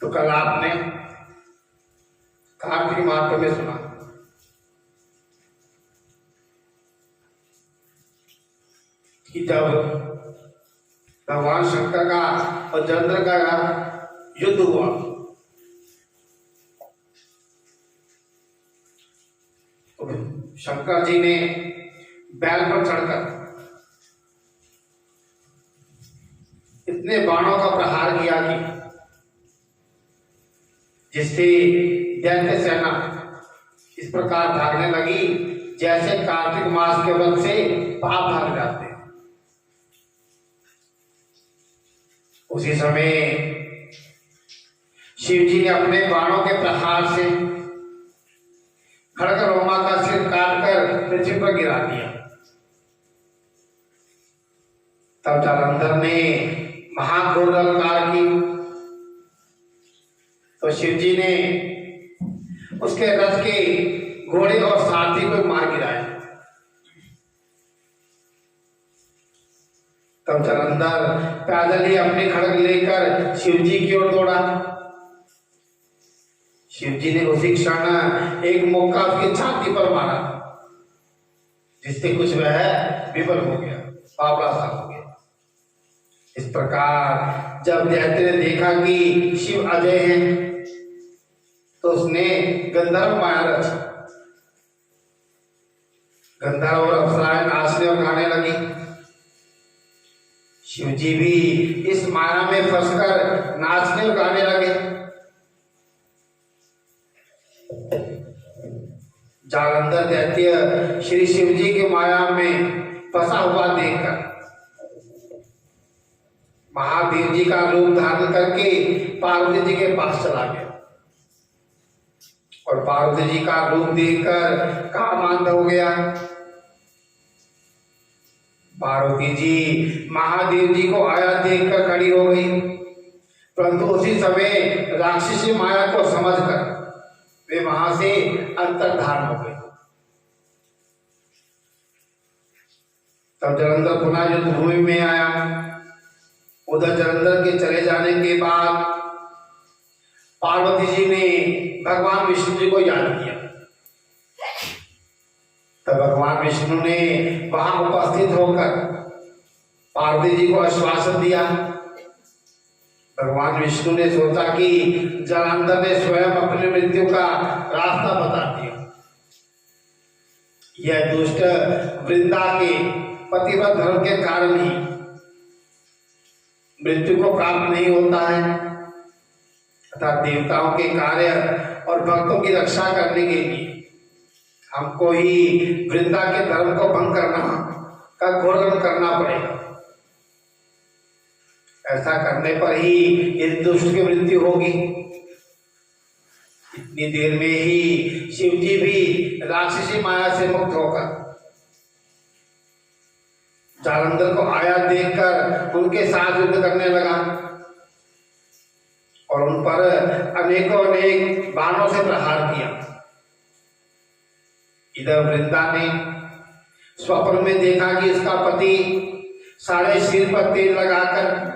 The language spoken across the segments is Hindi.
तो कल आपने कार्तिक माह में सुना कि जब भगवान शंकर का और जलंधर का युद्ध हुआ, तो शंकर जी ने बैल पर चढ़कर इतने बाणों का प्रहार किया कि जिससे दैत्य सेना इस प्रकार भागने लगी जैसे कार्तिक मास के व्रत से पाप भाग जाते हैं। उसी समय शिव जी ने अपने बाणों के प्रहार से खड़ग रोमा का सिर काटकर पृथ्वी पर गिरा दिया। तब जालंधर ने महाघोर ललकार की तो शिव जी ने उसके रथ के घोड़े और सारथी को मार गिराया। तब जालंधर पैदल ही अपने खड़ग लेकर शिव जी की ओर दौड़ा। शिव जी ने उसी क्षण एक मुक्का उसकी छाती पर मारा, जिससे कुछ वह विफल हो गया, पापड़ा सा हो गया। इस प्रकार जब दैत्य ने देखा कि शिव अजय हैं, तो उसने गंधर्व माया रची। गंधर्व और अप्सराएं नाचने और गाने लगी। शिव जी भी इस माया में फंसकर नाचने और गाने लगे। जालंधर दैत्य श्री शिव जी की माया में फंसा हुआ देखकर महादेव जी का रूप धारण करके पार्वती जी के पास चला गया और पार्वती जी का रूप देखकर कामांध हो गया। पार्वती जी महादेव जी को आया देखकर खड़ी हो गई, परंतु उसी समय राक्षसी माया को समझकर वे वहां से अंतर्धान हो गए। तब जालंधर पुनः युद्ध भूमि में आया। उधर जालंधर के चले जाने के बाद पार्वती जी ने भगवान विष्णु जी को याद किया। तब भगवान विष्णु ने वहां उपस्थित होकर पार्वती जी को आश्वासन दिया। भगवान विष्णु ने सोचा कि जालंधर ने स्वयं अपनी मृत्यु का रास्ता बता दिया। यह दुष्ट वृंदा के पतिव्रत धर्म के कारण ही मृत्यु को प्राप्त नहीं होता है, तथा देवताओं के कार्य और भक्तों की रक्षा करने के लिए हमको ही वृंदा के धर्म को भंग करना का घोर करना पड़ेगा। ऐसा करने पर ही इस दुष्ट की मृत्यु होगी। इतनी देर में ही शिव जी भी राक्षसी माया से मुक्त होकर जालंधर को आया देखकर उनके साथ युद्ध करने लगा और उन पर अनेकों अनेक बाणों से प्रहार किया। इधर वृंदा ने स्वप्न में देखा कि इसका पति सारे सिर पर तेल लगाकर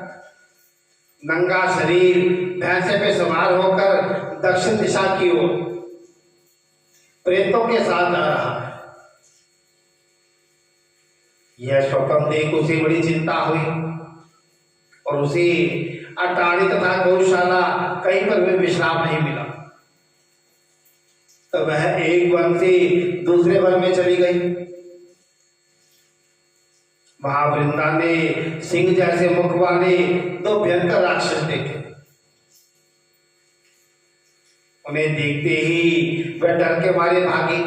नंगा शरीर भैंसे पे सवार होकर दक्षिण दिशा की ओर प्रेतों के साथ जा रहा है। यह स्वप्न देख उसे बड़ी चिंता हुई और उसे अटारी तथा गौशाला कहीं पर भी विश्राम नहीं मिला। तो वह एक वन से दूसरे वन में चली गई। महावृंदा ने सिंह जैसे मुख वाले दो भयंकर राक्षस देखे। उन्हें देखते ही वह डर के मारे भागी।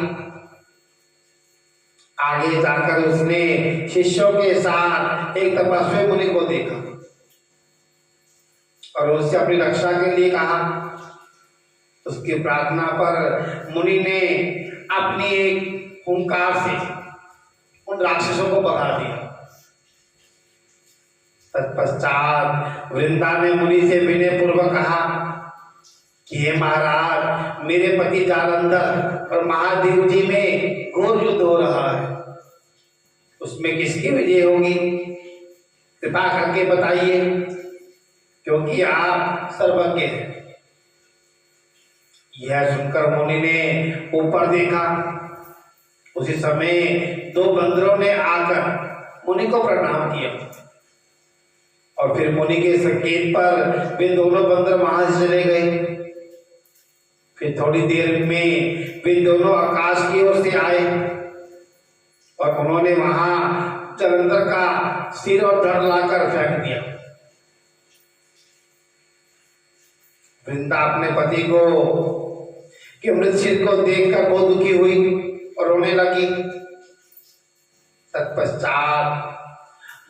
आगे जाकर उसने शिष्यों के साथ एक तपस्वी मुनि को देखा और उससे अपनी रक्षा के लिए कहा। उसकी प्रार्थना पर मुनि ने अपनी एक हुंकार से उन राक्षसों को भगा दिया। तत्पश्चात वृंदा ने मुनि से विनय पूर्वक कहा कि हे महाराज, मेरे पति जालंधर और महादेव जी में घोर युद्ध हो रहा है, उसमें किसकी विजय होगी? कृपा करके बताइए, क्योंकि आप सर्वज्ञ हैं। यह सुनकर मुनि ने ऊपर देखा। उसी समय दो बंदरों ने आकर मुनि को प्रणाम किया और फिर मुनि के संकेत पर वे दोनों बंदर वहां से चले गए। फिर थोड़ी देर में वे दोनों आकाश की ओर से आए और उन्होंने वहां जलंधर का सिर और धड़ लाकर फेंक दिया। वृंदा अपने पति को के मृत सिर को देखकर बहुत दुखी हुई और रोने लगी। तत्पश्चात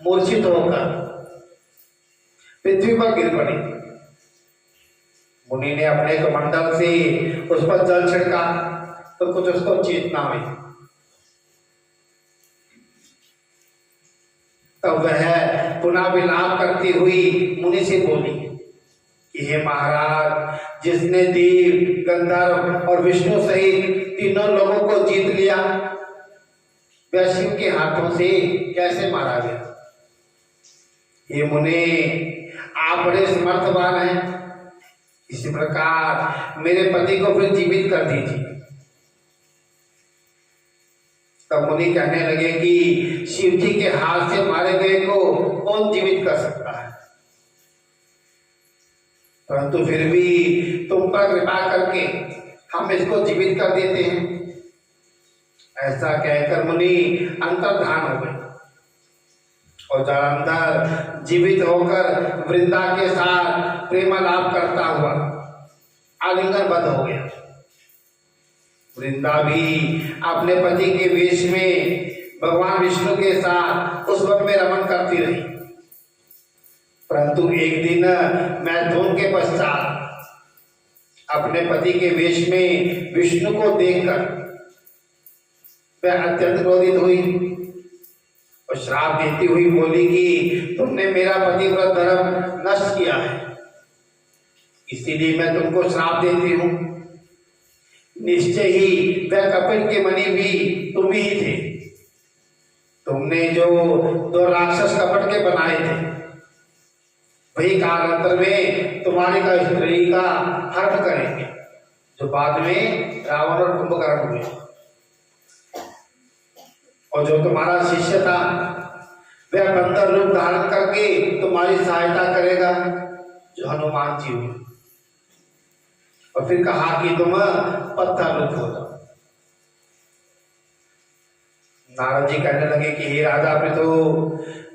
मूर्छित होकर पृथ्वी पर गिर पड़ी। मुनि ने अपने कमंडल से उस पर जल छिड़का तो कुछ उसको चेतना हुई। तब वह पुनः विलाप करती हुई मुनि से बोली कि हे महाराज, जिसने देव, गंधर्व और विष्णु सहित तीनों लोगों को जीत लिया, वह शिव के हाथों से कैसे मारा गया? ये मुनि, आप बड़े समर्थवान हैं, इसी प्रकार मेरे पति को फिर जीवित कर दीजिए। तब मुनि कहने लगे कि शिव जी के हाथ से मारे गए को कौन जीवित कर सकता है, परंतु फिर भी तुम पर कृपा करके हम इसको जीवित कर देते हैं। ऐसा कहकर मुनि अंतर्धान हो गए और जालंधर जीवित होकर वृंदा के साथ प्रेमालाप करता हुआ आलिंगनबद्ध हो गया। वृंदा भी अपने पति के वेश में भगवान विष्णु के साथ उस वन में रमण करती रही। परंतु एक दिन मैथुन के पश्चात अपने पति के वेश में विष्णु को देखकर वह अत्यंत क्रोधित हुई और श्राप देती हुई बोली कि तुमने मेरा पतिव्रत धर्म नष्ट किया है, इसीलिए मैं तुमको श्राप देती हूँ। निश्चय ही वह कपिल के मणि भी तुम ही थे। तुमने जो दो राक्षस कपट के बनाए थे, वही कालांतर में तुम्हारी का स्त्री का हरण करेंगे, जो बाद में रावण और कुंभकर्ण हुए। और जो तुम्हारा शिष्य था, वह बंदर रूप धारण करके तुम्हारी सहायता करेगा, जो हनुमान जी हुए। और फिर कहा कि तुम पत्थर रूप हो जाओ। नारद जी कहने लगे कि हे राजा पृथु,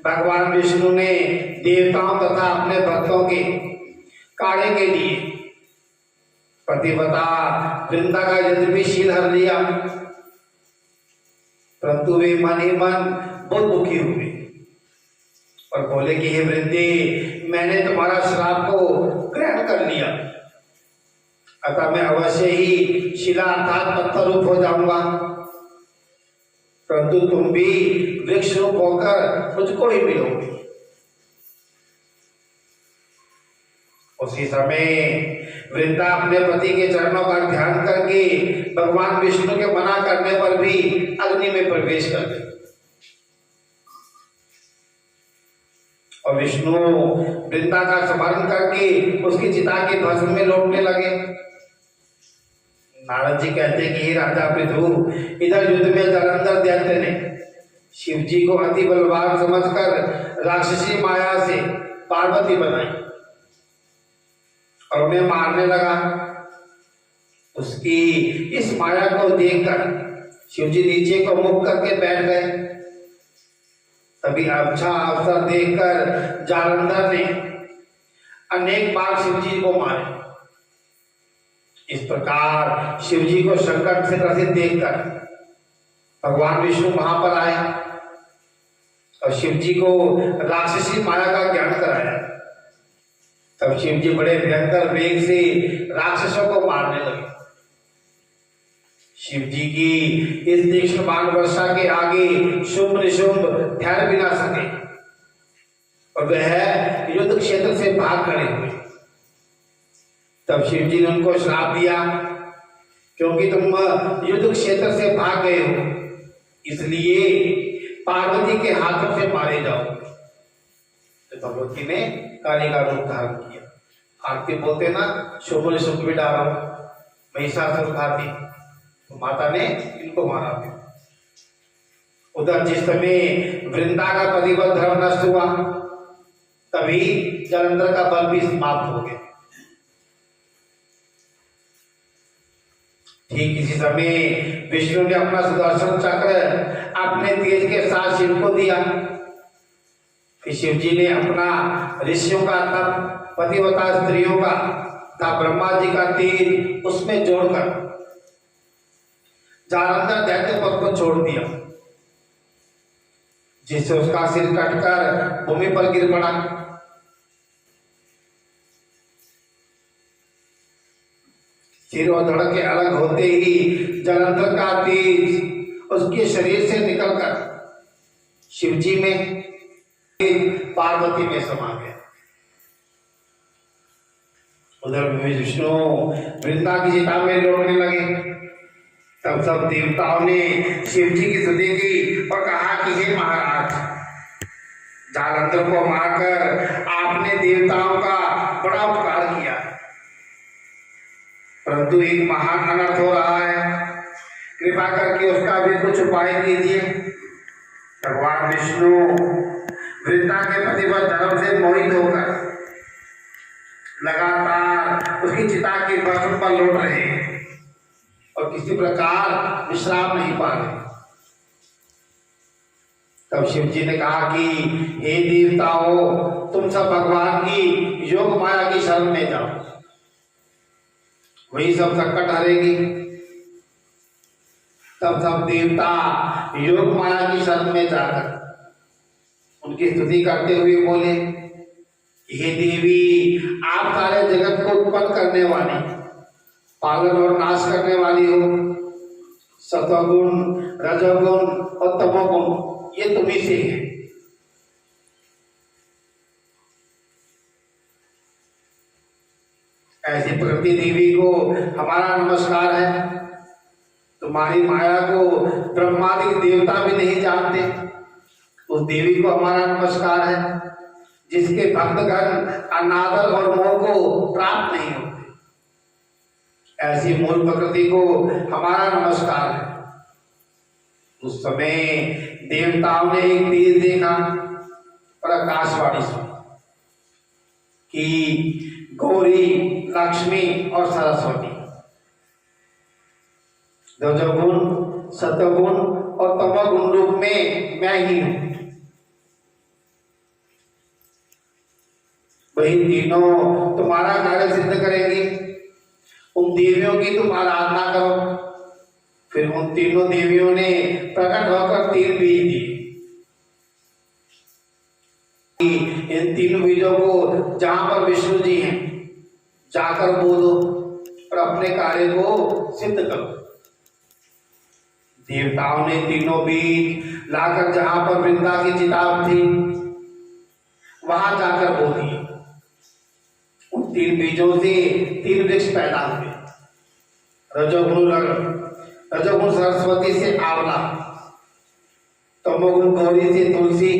भगवान विष्णु ने देवताओं तथा अपने भक्तों के काढ़े के लिए पतिव्रता वृंदा का यद्यपि शील हर लिया, परंतु वे मन ही मन बहुत दुखी हुए और बोले कि हे वृंदे, मैंने तुम्हारा श्राप को ग्रहण कर लिया, अतः मैं अवश्य ही शिला अर्थात पत्थर रूप हो जाऊंगा, परंतु तुम भी वृक्ष रूप होकर मुझको ही मिलोगे। उसी समय वृंदा अपने पति के चरणों का ध्यान करके भगवान विष्णु के मना करने पर भी अग्नि में प्रवेश कर गई और विष्णु वृंदा का स्मरण करके उसकी चिता के भस्म में लौटने लगे। नारद जी कहते कि राजा पृथु, इधर युद्ध में जालंधर दैत्य ने शिव जी को अति बलवान समझकर राक्षसी माया से पार्वती बनाई और उन्हें मारने लगा। उसकी इस माया को देखकर शिव जी नीचे को मुख करके बैठ गए। तभी अच्छा अवसर देखकर जालंधर ने अनेक बार शिव जी को मारे। इस प्रकार शिव जी को संकट से ग्रसित देखकर भगवान विष्णु वहां पर आए और शिव जी को राक्षसी माया का ज्ञान कराया। तब शिव जी बड़े भयंकर वेग से राक्षसों को मारने लगे। शिव जी की इस तीक्ष्ण बाण वर्षा के आगे शुंभ निशुंभ ठहर भी ना सके और वह युद्ध क्षेत्र से भाग खड़े हुए। तब शिव जी ने उनको श्राप दिया, क्योंकि तुम युद्ध क्षेत्र से भाग गए हो, इसलिए पार्वती के हाथों से मारे जाओगे। तो भगवती ने काली का रूप धारण किया। आरती बोलते ना, शुभ शुभ भी डालो, महिषासुर खाती, तो माता ने इनको मारा था। उधर जिस समय वृंदा का पतिबल धर्म नष्ट हुआ, तभी जलंधर का बल भी समाप्त हो गया। ठीक इसी समय विष्णु ने अपना सुदर्शन चक्र अपने तेज के साथ शिव को दिया। फिर शिव जी ने अपना ऋषियों का तप, पतिव्रता स्त्रियों का तथा ब्रह्मा जी का तेज उसमें जोड़कर जालंधर दैत्य पद को छोड़ दिया, जिससे उसका सिर कटकर भूमि पर गिर पड़ा। सिर और धड़ के अलग होते ही जलंधर का तेज उसके शरीर से निकलकर शिवजी में, पार्वती में समा गया। उधर विष्णु वृंदा की चिता में लौटने लगे। तब सब देवताओं ने शिव जी की स्तुति की और कहा कि हे महाराज, जालंधर को मारकर आपने देवताओं का बड़ा उपकार किया, परंतु एक महान अनर्थ हो रहा है, कृपा करके उसका भी कुछ उपाय कीजिए। भगवान विष्णु वृंदा के पतिव्रत धर्म से मोहित होकर लगातार उसकी चिता के बर्तन पर लौट रहे हैं और किसी प्रकार विश्राम नहीं पा रहे। तब शिव जी ने कहा कि हे देवताओं, तुम सब भगवान की योग माया की शरण में जाओ, वही सब संकट हरेगी। तब सब देवता योग माया की शरण में जाकर उनकी स्तुति करते हुए बोले, हे देवी, आप सारे जगत को उत्पन्न करने वाली, पालन और नाश करने वाली हो। सत्वगुण, रजोगुण और तमोगुण ये तुम्ही से है। ऐसी प्रकृति देवी को हमारा नमस्कार है। तुम्हारी माया को ब्रह्मादि देवता भी नहीं जानते, उस देवी को हमारा नमस्कार है, जिसके भक्तगण अनादर और मोह को प्राप्त नहीं होते। ऐसी मूल प्रकृति को हमारा नमस्कार है। उस समय देवताओं ने एक तीर देखा और आकाशवाणी सुनी कि गौरी, लक्ष्मी और सरस्वती, रजोगुण, सत्वगुण और तमोगुण रूप में मैं ही हूं। वही तीनों तुम्हारा कार्य सिद्ध करेंगी। उन देवियों की तुम आराधना करो। फिर उन तीनों देवियों ने प्रकट होकर तीर बीज दिए। इन तीनों बीजों को जहां पर विष्णु जी हैं जाकर बोलो और अपने कार्य को सिद्ध करो। देवताओं ने तीनों बीज लाकर जहां पर वृंदा की चिता थी वहां जाकर बो दिए। उन तीन बीजों से तीन वृक्ष पैदा हुए। रजोगुण सरस्वती से आंवला, तमोगुण गौरी से तुलसी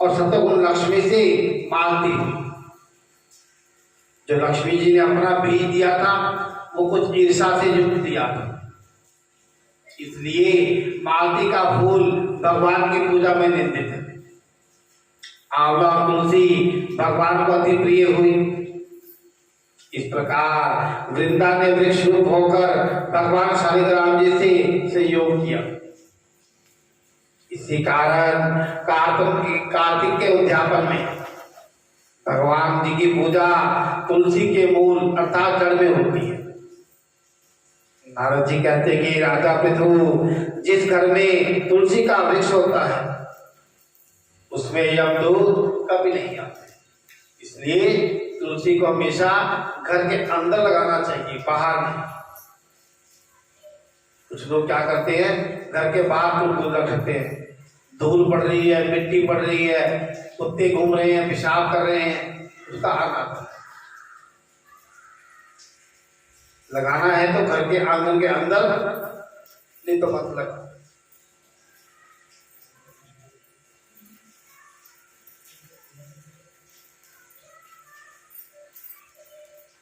और सत्वगुण लक्ष्मी से मालती हुई। जो लक्ष्मी जी ने अपना बीज दिया था वो कुछ ईर्षा से युक्त दिया था, इसलिए मालती का फूल भगवान की पूजा में लेते थे। आंवला और तुलसी भगवान को अति प्रिय हुई। इस प्रकार वृंदा ने वृक्ष रूप होकर भगवान शालिग्राम जी से सहयोग किया। इसी कारण कार्तिक के उद्यापन में भगवान जी की पूजा तुलसी के मूल अर्थात जड़ में होती है। नारद जी कहते हैं कि राजा पृथु, जिस घर में तुलसी का वृक्ष होता है उसमें यमदूत कभी नहीं आते। इसलिए तुलसी को हमेशा घर के अंदर लगाना चाहिए, बाहर नहीं। कुछ लोग क्या करते हैं, घर के बाहर तुलसी रखते हैं। धूल पड़ रही है, मिट्टी पड़ रही है, कुत्ते घूम रहे हैं, पेशाब कर रहे हैं, उसका हाथ आता है। लगाना है तो घर के आंगन के अंदर, नहीं तो मत लगा।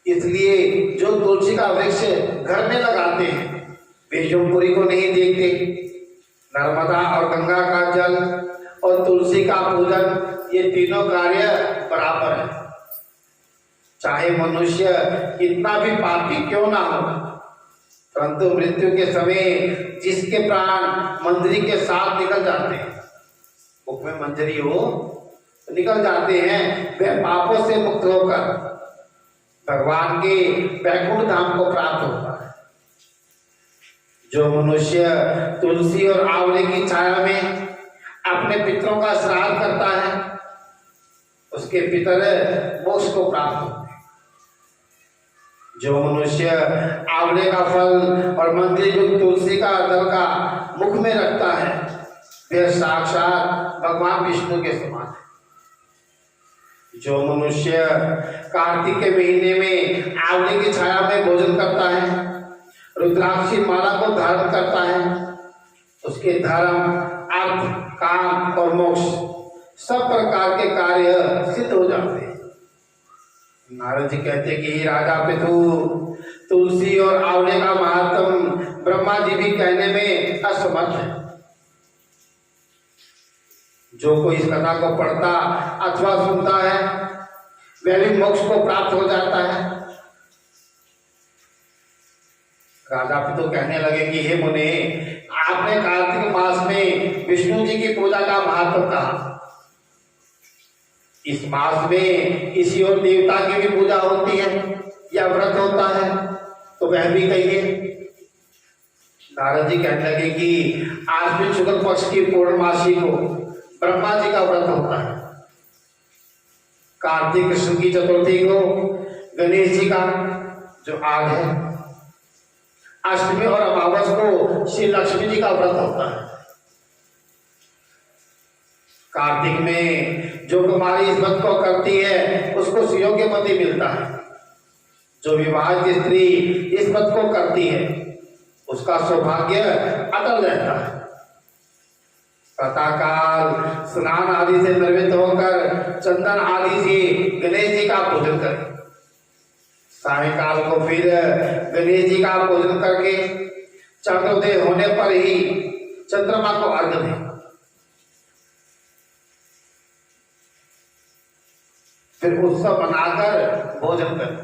इसलिए जो तुलसी का वृक्ष घर में लगाते हैं वे यमुपुरी को नहीं देखते। नर्मदा और गंगा का जल और तुलसी का पूजन ये तीनों कार्य बराबर है। चाहे मनुष्य कितना भी पापी क्यों ना हो, परंतु मृत्यु के समय जिसके प्राण मंजरी के साथ निकल जाते हैं, मुख में मंजरी हो तो निकल जाते हैं, वह पापों से मुक्त होकर भगवान के वैकुंठ धाम को प्राप्त होता है। जो मनुष्य तुलसी और आंवले की छाया में अपने पितरों का श्राद्ध करता है उसके पितर मोक्ष को प्राप्त होते हैं। जो मनुष्य आंवले का फल और मंजरी युक्त तुलसी का दल का मुख में रखता है वह साक्षात भगवान विष्णु के समान है। जो मनुष्य कार्तिक के महीने में आंवले की छाया में भोजन करता है, रुद्राक्षी माला को धारण करता है, उसके धर्म, अर्थ, काम और मोक्ष सब प्रकार के कार्य सिद्ध हो जाते हैं। नारद जी कहते हैं कि हे राजा पितु, तुलसी और आंवले का महात्म ब्रह्मा जी भी कहने में असमर्थ है। जो कोई इस कथा को पढ़ता अथवा सुनता है वह भी मोक्ष को प्राप्त हो जाता है। राजा पितु कहने लगे कि हे मुने, आपने कार्तिक मास में विष्णु जी की पूजा का महत्व कहा। इस मास में किसी और देवता की भी पूजा होती है या व्रत होता है तो वह भी कहिए। नारद जी कहने लगे कि आश्विन शुक्ल पक्ष की पूर्णमासी को ब्रह्मा जी का व्रत होता है। कार्तिक कृष्ण की चतुर्थी को गणेश जी का जो आज है, अष्टमी और अमावस को श्री लक्ष्मी जी का व्रत होता है। कार्तिक में जो कुमारी इस व्रत को करती है उसको सुयोग्य पति मिलता है। जो विवाहित स्त्री इस व्रत को करती है उसका सौभाग्य अटल रहता है। प्रातःकाल स्नान आदि से निर्मित होकर चंदन आदि से गणेश जी का पूजन करें। सायंकाल को फिर गणेश जी का पूजन करके चंद्रोदय होने पर ही चंद्रमा को अर्घ्य दें। फिर उत्सव मनाकर भोजन करें।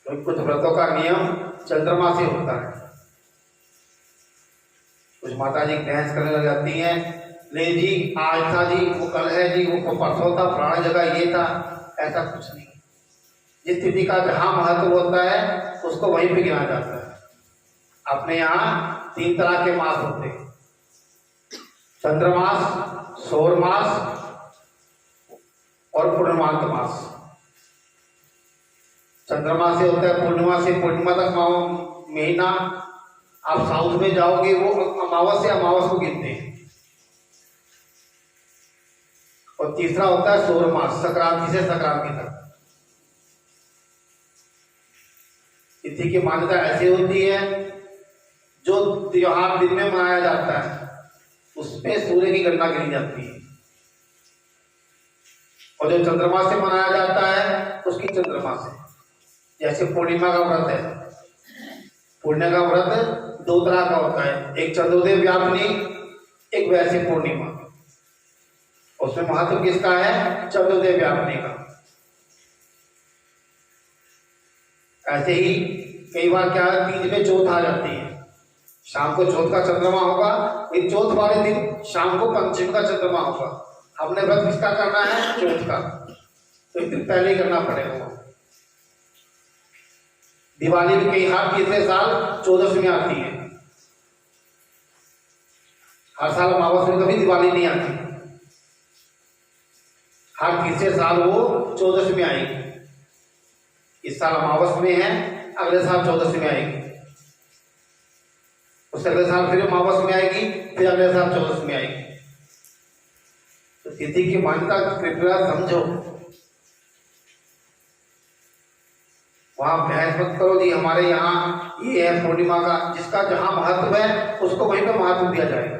तो कुछ व्रतों का नियम चंद्रमा से होता है। कुछ माता जी बहस करने लग जाती हैं, ले जी आज था जी, वो कल है जी, वो परसों था, पुरानी जगह ये था। ऐसा कुछ नहीं। जिस तिथि का जहां महत्व होता है उसको वहीं पे गिना जाता है। अपने यहाँ 3 तरह के मास होते हैं, चंद्रमास, सौरमास और पूर्णमांत मास। चंद्रमा से होता है पूर्णिमा से पूर्णिमा तक महीना। आप साउथ में जाओगे वो अमावस से अमावस को गिनते हैं। और तीसरा होता है सौरमास, संक्रांति से संक्रांति तक। तिथि की मान्यता ऐसी होती है जो त्योहार दिन में मनाया जाता है उसमें सूर्य की गणना गिनी जाती है, और जो चंद्रमा से मनाया जाता है उसकी चंद्रमा से। जैसे पूर्णिमा का व्रत है, पूर्णिमा का व्रत 2 तरह का होता है, एक चंद्रोदय व्यापिनी, एक वैसे पूर्णिमा। उसमें महत्व किसका है? चंद्रोदय व्यापिनी का। ऐसे ही कई बार क्या है, तीज में चौथ आ जाती है, शाम को चौथ का चंद्रमा होगा, फिर चौथ वाले दिन शाम को पंचमी का चंद्रमा होगा। हमने व्रत किसका करना है? चौथ का, तो एक दिन पहले ही करना पड़ेगा। दिवाली भी कई हर तीसरे साल 14वीं में आती है। हर साल अमावस में कभी दिवाली नहीं आती, हर तीसरे साल वो 14वीं में आएगी। इस साल अमावस में है, अगले साल 14वीं में आएगी, उससे अगले साल फिर अमावस में आएगी, फिर अगले साल 14वीं में आएगी। तो तिथि की मान्यता कृपया समझो। वहां बहस मत करो जी हमारे यहाँ ये है पूर्णिमा का, जिसका जहां महत्व है उसको वहीं पर महत्व दिया जाएगा।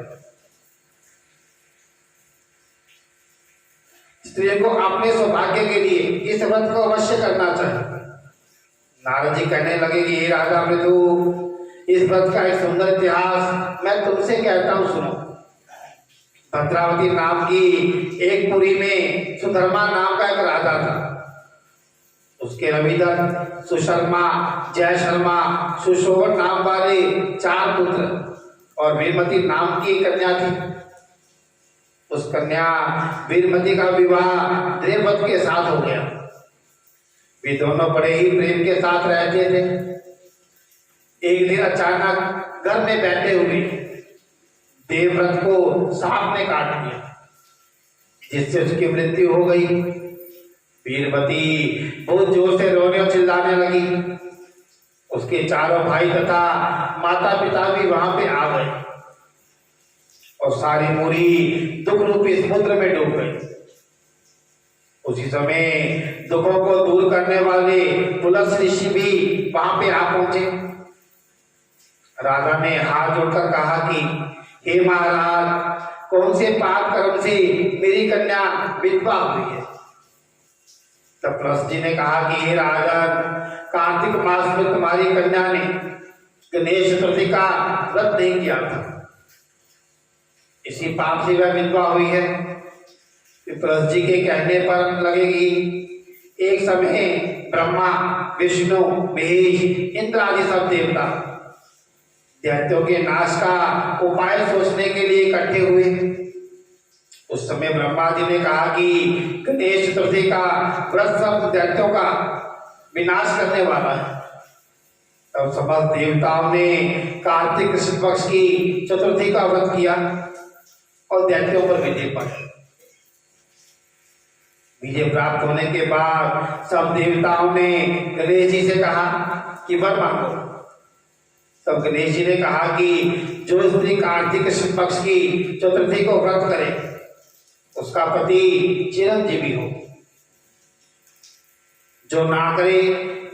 स्त्री को अपने सौभाग्य के लिए इस व्रत को अवश्य करना चाहिए। नारद जी कहने लगे कि हे राजा मृदु, इस व्रत का एक सुंदर इतिहास मैं तुमसे कहता हूँ, सुनो। भद्रावती नाम की एक पुरी में सुधर्मा नाम का एक राजा था। उसके रविदत्त, सुशर्मा, जय शर्मा, सुशोभन नाम वाले 4 पुत्र और वीरमती नाम की कन्या थी। उस कन्या वीरमती का विवाह देवव्रत के साथ हो गया। वे दोनों बड़े ही प्रेम के साथ रहते थे। एक दिन अचानक घर में बैठे हुए देवव्रत को सांप ने काट दिया, जिससे उसकी मृत्यु हो गई। वीरमती बहुत जोर से रोने और चिल्लाने लगी। उसके चारों भाई तथा माता पिता भी वहां पे आ गए और सारी मुरी दुख रूपी समुद्र में डूब गई। उसी समय दुखों को दूर करने वाले पुलस ऋषि भी वहां पे आ पहुंचे। राजा ने हाथ जोड़कर कहा कि हे महाराज, कौन से पाप कर्म से मेरी कन्या विधवा हुई है? तब पुलस जी ने कहा कि हे राजन, कार्तिक मास में तुम्हारी कन्या ने गणेश चतुर्थी का व्रत नहीं किया था, इसी पाप से वह विधवा हुई है। पुलस जी के कहने पर लगेगी एक समय ब्रह्मा, विष्णु, महेश, इंद्र आदि सब देवता दैत्यों के नाश का उपाय सोचने के लिए इकट्ठे हुए। उस समय ब्रह्मा जी ने कहा कि गणेश चतुर्थी का व्रत सब दैत्यों का विनाश करने वाला है। तब समस्त देवताओं ने कार्तिक कृष्ण पक्ष की चतुर्थी का व्रत किया और दैत्यों पर विजय पाई। विजय प्राप्त होने के बाद सब देवताओं ने गणेश जी से कहा कि वर मांगो। तब गणेश जी ने कहा कि जो स्त्री कार्तिक कृष्ण पक्ष की चतुर्थी को व्रत करे उसका पति चिरंजीवी हो, जो ना करे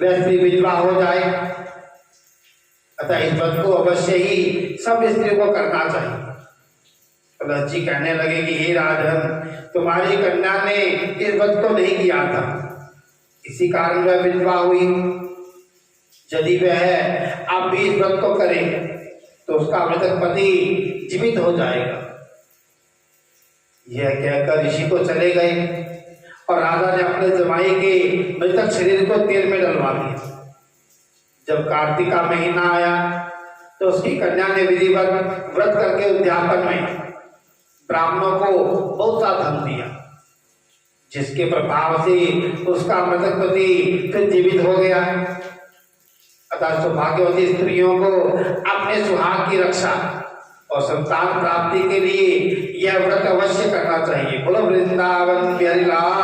वह स्त्री विधवा हो जाए। अतः इस व्रत को अवश्य ही सब स्त्रियों को करना चाहिए। पुलस जी कहने लगे कि हे राजन, तुम्हारी कन्या ने इस व्रत को नहीं किया था, इसी कारण वह विधवा हुई। यदि वह अब भी इस व्रत को करे तो उसका मृतक पति जीवित हो जाएगा। यह कहकर ऋषि को चले गए और राजा ने अपने जमाई के मृतक शरीर को तेल में डलवा दिया। जब कार्तिक का महीना आया तो उसकी कन्या ने विधिवत व्रत करके उद्यापन में ब्राह्मणों को बहुत सा धन दिया, जिसके प्रभाव से उसका मृतक पति फिर जीवित हो गया। अतः सौभाग्यवती स्त्रियों को अपने सुहाग की रक्षा और संतान प्राप्ति के लिए यह व्रत अवश्य करना चाहिए। बोलो वृंदावन बिहारी लाल